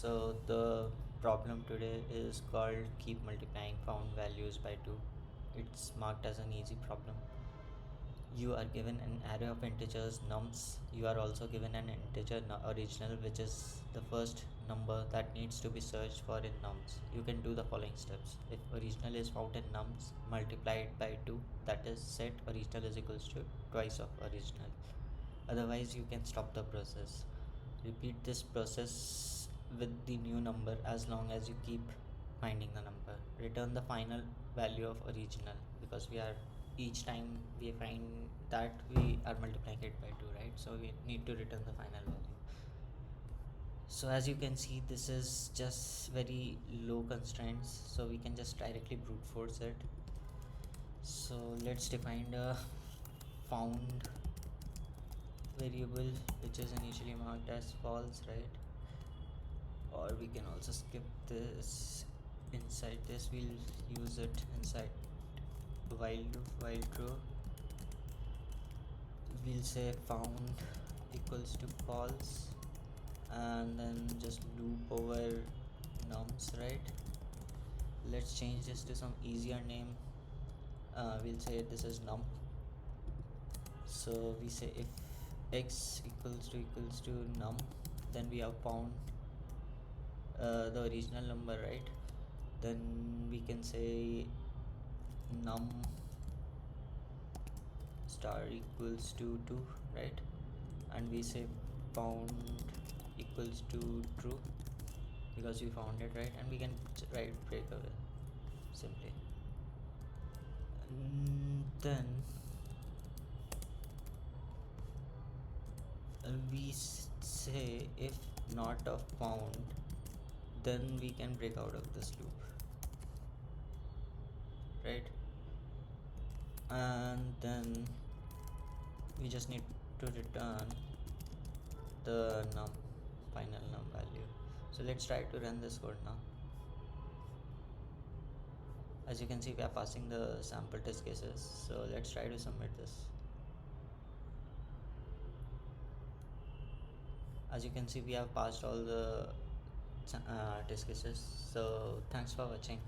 So the problem today is called keep multiplying found values by 2. It's marked as an easy problem. You are given an array of integers nums. You are also given an integer original, which is the first number that needs to be searched for in nums. You can do the following steps. If original is found in nums, multiply it by 2, that is set original is equals to twice of original. Otherwise you can stop the process. Repeat this process with the new number as long as you keep finding the number. Return the final value of original, because we are each time we find that we are multiplying it by 2, right? So we need to return the final value. So as you can see, this is just very low constraints, so we can just directly brute force it. So let's define a found variable which is initially marked as false, right? Or we can also skip this. Inside this we'll use it inside while loop. While true, we'll say found equals to false, and then just loop over nums, right? Let's change this to some easier name. We'll say this is num. So we say if x equals to num, then we have found the original number, right? Then we can say num star equals to 2, right? And we say found equals to true because we found it, right? And we can write breakaway simply. Then we say if not of found, then we can break out of this loop, right? And then we just need to return the final num value. So let's try to run this code now. As you can see, we are passing the sample test cases, so let's try to submit this. As you can see, we have passed all the test cases. So thanks for watching.